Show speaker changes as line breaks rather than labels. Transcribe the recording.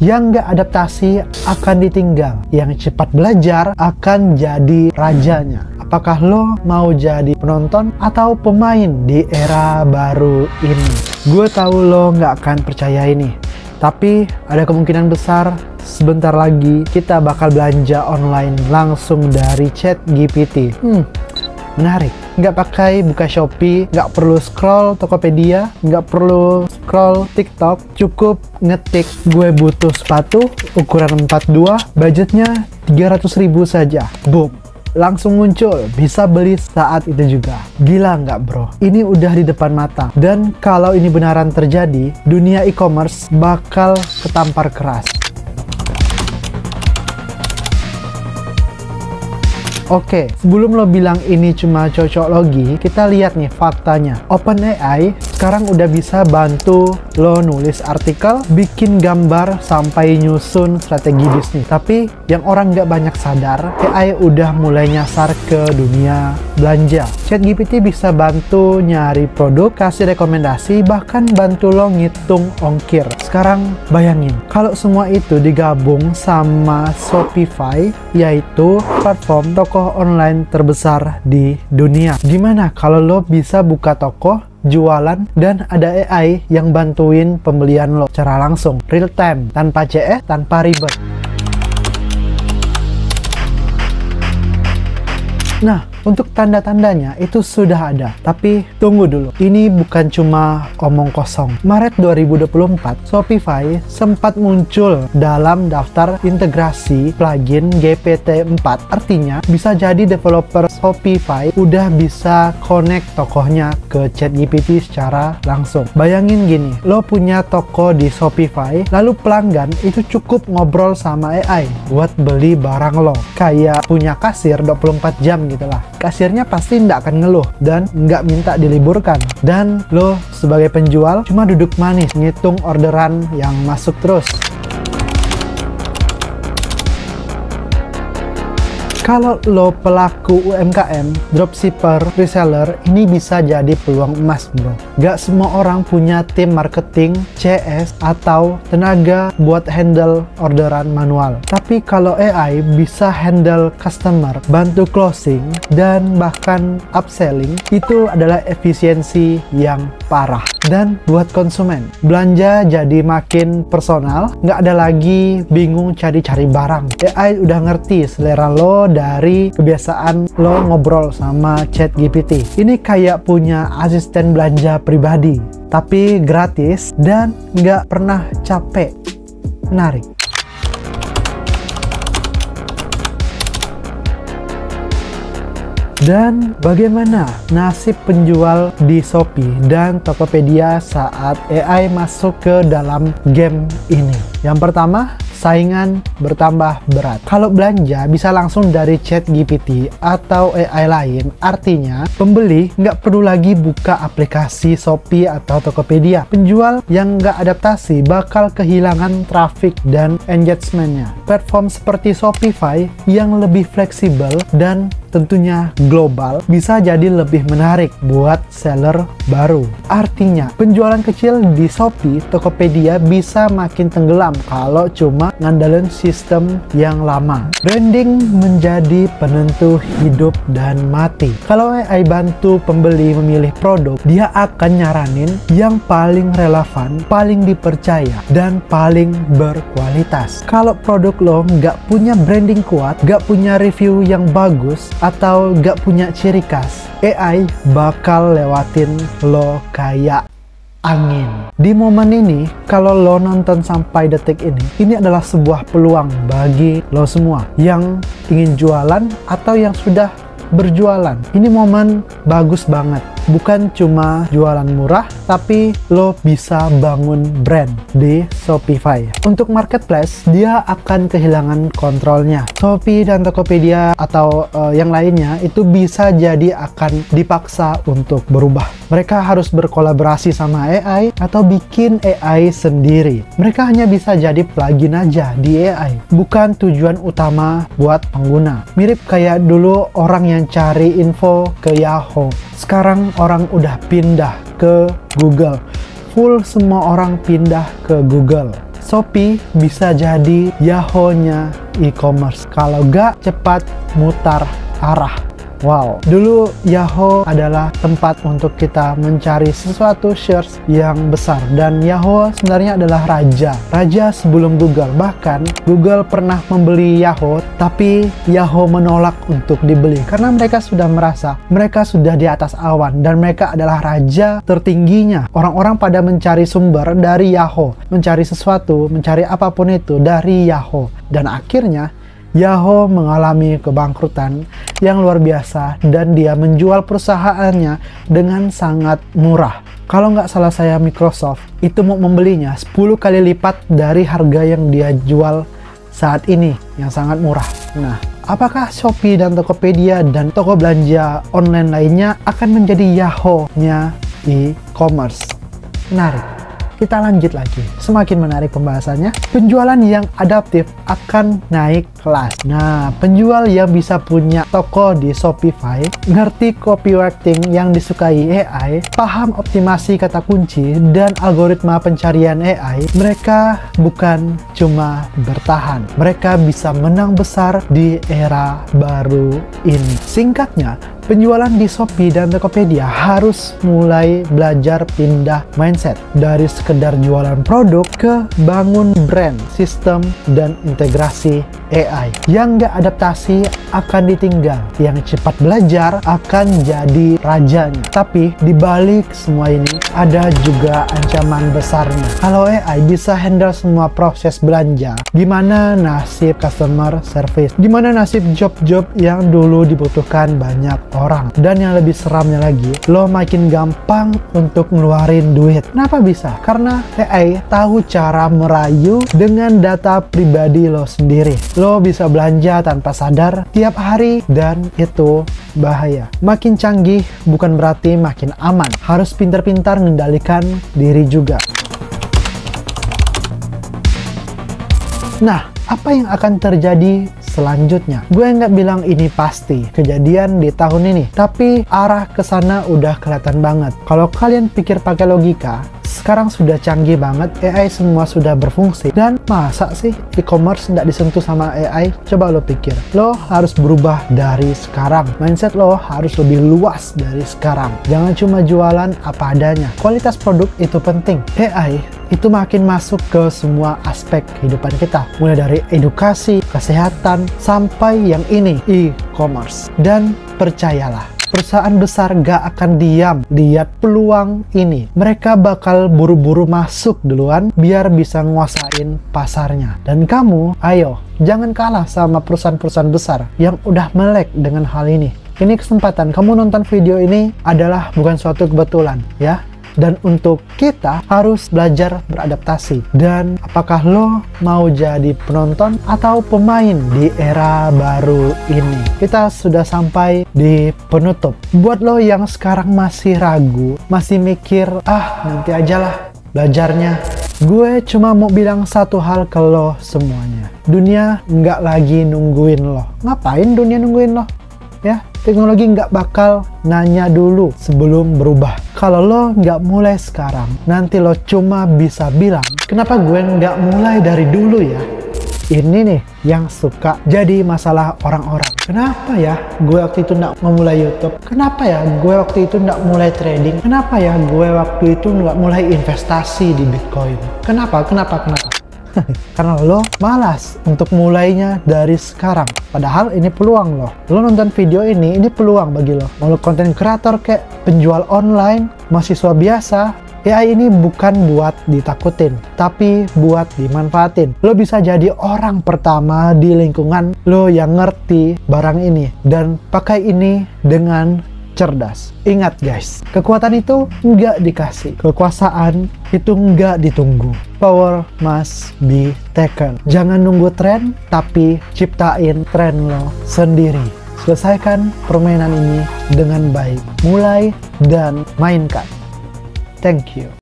Yang nggak adaptasi akan ditinggal, yang cepat belajar akan jadi rajanya. Apakah lo mau jadi penonton atau pemain di era baru ini? Gue tahu lo nggak akan percaya ini, tapi ada kemungkinan besar sebentar lagi kita bakal belanja online langsung dari ChatGPT. Menarik. Nggak pakai buka Shopee, nggak perlu scroll Tokopedia, nggak perlu scroll TikTok, cukup ngetik gue butuh sepatu ukuran 42, budgetnya 300.000 saja. Boom, langsung muncul, bisa beli saat itu juga. Gila nggak bro? Ini udah di depan mata. Dan kalau ini beneran terjadi, dunia e-commerce bakal ketampar keras. Oke, sebelum lo bilang ini cuma cocok logi, kita lihat nih faktanya. OpenAI sekarang udah bisa bantu lo nulis artikel, bikin gambar, sampai nyusun strategi bisnis. Tapi yang orang nggak banyak sadar, AI udah mulai nyasar ke dunia belanja. ChatGPT bisa bantu nyari produk, kasih rekomendasi, bahkan bantu lo ngitung ongkir. Sekarang bayangin, kalau semua itu digabung sama Shopify, yaitu platform toko online terbesar di dunia. Gimana kalau lo bisa buka toko, jualan, dan ada AI yang bantuin pembelian lo secara langsung, real time, tanpa CS, tanpa ribet. Nah, untuk tanda-tandanya itu sudah ada. Tapi tunggu dulu, ini bukan cuma omong kosong. Maret 2024, Shopify sempat muncul dalam daftar integrasi plugin GPT-4. Artinya, bisa jadi developer Shopify udah bisa connect tokonya ke ChatGPT secara langsung. Bayangin gini, lo punya toko di Shopify, lalu pelanggan itu cukup ngobrol sama AI buat beli barang lo. Kayak punya kasir 24 jam gitu lah. Kasirnya pasti nggak akan ngeluh dan nggak minta diliburkan. Dan lo sebagai penjual cuma duduk manis ngitung orderan yang masuk terus. Kalau lo pelaku UMKM, dropshipper, reseller, ini bisa jadi peluang emas bro. Gak semua orang punya tim marketing, CS, atau tenaga buat handle orderan manual. Tapi kalau AI bisa handle customer, bantu closing, dan bahkan upselling, itu adalah efisiensi yang parah. Dan buat konsumen, belanja jadi makin personal, nggak ada lagi bingung cari-cari barang. AI udah ngerti selera lo dari kebiasaan lo ngobrol sama ChatGPT. Ini kayak punya asisten belanja pribadi, tapi gratis dan nggak pernah capek. Menarik. Dan bagaimana nasib penjual di Shopee dan Tokopedia saat AI masuk ke dalam game ini? Yang pertama, saingan bertambah berat. Kalau belanja bisa langsung dari ChatGPT atau AI lain, artinya pembeli nggak perlu lagi buka aplikasi Shopee atau Tokopedia. Penjual yang nggak adaptasi bakal kehilangan traffic dan engagement-nya. Platform seperti Shopify yang lebih fleksibel dan tentunya global bisa jadi lebih menarik buat seller baru. Artinya, penjualan kecil di Shopee, Tokopedia bisa makin tenggelam kalau cuma ngandelin sistem yang lama. Branding menjadi penentu hidup dan mati. Kalau AI bantu pembeli memilih produk, dia akan nyaranin yang paling relevan, paling dipercaya, dan paling berkualitas. Kalau produk lo nggak punya branding kuat, nggak punya review yang bagus, atau gak punya ciri khas, AI bakal lewatin lo kayak angin. Di momen ini, kalau lo nonton sampai detik ini adalah sebuah peluang bagi lo semua yang ingin jualan atau yang sudah berjualan. Ini momen bagus banget. Bukan cuma jualan murah, tapi lo bisa bangun brand di Shopify. Untuk marketplace, dia akan kehilangan kontrolnya. Shopee dan Tokopedia atau yang lainnya itu bisa jadi akan dipaksa untuk berubah. Mereka harus berkolaborasi sama AI atau bikin AI sendiri. Mereka hanya bisa jadi plugin aja di AI, bukan tujuan utama buat pengguna. Mirip kayak dulu orang yang cari info ke Yahoo. Sekarang orang udah pindah ke Google. Full semua orang pindah ke Google. Shopee bisa jadi Yahoo-nya e-commerce kalau nggak cepat mutar arah. Wow, dulu Yahoo adalah tempat untuk kita mencari sesuatu search yang besar, dan Yahoo sebenarnya adalah raja sebelum Google. Bahkan Google pernah membeli Yahoo, tapi Yahoo menolak untuk dibeli karena mereka sudah merasa mereka sudah di atas awan dan mereka adalah raja tertingginya. Orang-orang pada mencari sumber dari Yahoo, mencari sesuatu, mencari apapun itu dari Yahoo, dan akhirnya Yahoo mengalami kebangkrutan yang luar biasa dan dia menjual perusahaannya dengan sangat murah. Kalau nggak salah saya, Microsoft itu mau membelinya 10 kali lipat dari harga yang dia jual saat ini, yang sangat murah. Nah, apakah Shopee dan Tokopedia dan toko belanja online lainnya akan menjadi Yahoo-nya e-commerce? Menarik. Kita lanjut lagi, semakin menarik pembahasannya. Penjualan yang adaptif akan naik kelas. Nah, penjual yang bisa punya toko di Shopify, ngerti copywriting yang disukai AI, paham optimasi kata kunci dan algoritma pencarian AI, mereka bukan cuma bertahan, mereka bisa menang besar di era baru ini. Singkatnya, penjualan di Shopee dan Tokopedia harus mulai belajar pindah mindset dari sekedar jualan produk ke bangun brand, sistem, dan integrasi AI. Yang nggak adaptasi akan ditinggal, yang cepat belajar akan jadi rajanya. Tapi dibalik semua ini ada juga ancaman besarnya. Kalau AI bisa handle semua proses belanja, gimana nasib customer service? Gimana nasib job-job yang dulu dibutuhkan banyak orang? Dan yang lebih seramnya lagi, lo makin gampang untuk ngeluarin duit. Kenapa bisa? Karena AI tahu cara merayu dengan data pribadi lo sendiri. Lo bisa belanja tanpa sadar tiap hari, dan itu bahaya. Makin canggih bukan berarti makin aman. Harus pintar-pintar mengendalikan diri juga. Nah, apa yang akan terjadi selanjutnya? Gue nggak bilang ini pasti kejadian di tahun ini, tapi arah ke sana udah kelihatan banget. Kalau kalian pikir pakai logika, sekarang sudah canggih banget, AI semua sudah berfungsi. Dan masa sih e-commerce nggak disentuh sama AI? Coba lo pikir. Lo harus berubah dari sekarang. Mindset lo harus lebih luas dari sekarang. Jangan cuma jualan apa adanya. Kualitas produk itu penting. AI itu makin masuk ke semua aspek kehidupan kita. Mulai dari edukasi, kesehatan, sampai yang ini, e-commerce. Dan percayalah, perusahaan besar gak akan diam lihat peluang ini. Mereka bakal buru-buru masuk duluan biar bisa nguasain pasarnya. Dan kamu, ayo, jangan kalah sama perusahaan-perusahaan besar yang udah melek dengan hal ini. Ini kesempatan kamu nonton video ini adalah bukan suatu kebetulan, ya. Dan untuk kita harus belajar beradaptasi. Dan apakah lo mau jadi penonton atau pemain di era baru ini? Kita sudah sampai di penutup. Buat lo yang sekarang masih ragu, masih mikir, nanti aja lah belajarnya, gue cuma mau bilang satu hal ke lo semuanya. Dunia nggak lagi nungguin lo. Ngapain dunia nungguin lo? Ya, teknologi nggak bakal nanya dulu sebelum berubah. Kalau lo nggak mulai sekarang, nanti lo cuma bisa bilang, kenapa gue nggak mulai dari dulu ya? Ini nih yang suka jadi masalah orang-orang. Kenapa ya gue waktu itu nggak memulai YouTube? Kenapa ya gue waktu itu nggak mulai trading? Kenapa ya gue waktu itu nggak mulai investasi di Bitcoin? Kenapa? Karena lo malas untuk mulainya dari sekarang. Padahal ini peluang lo. Lo nonton video ini peluang bagi lo. Mau lo konten kreator kayak penjual online, mahasiswa biasa, AI ini bukan buat ditakutin, tapi buat dimanfaatin. Lo bisa jadi orang pertama di lingkungan lo yang ngerti barang ini dan pakai ini dengan cerdas. Ingat guys, kekuatan itu nggak dikasih, kekuasaan itu nggak ditunggu. Power must be taken. Jangan nunggu tren, tapi ciptain tren lo sendiri. Selesaikan permainan ini dengan baik. Mulai dan mainkan. Thank you.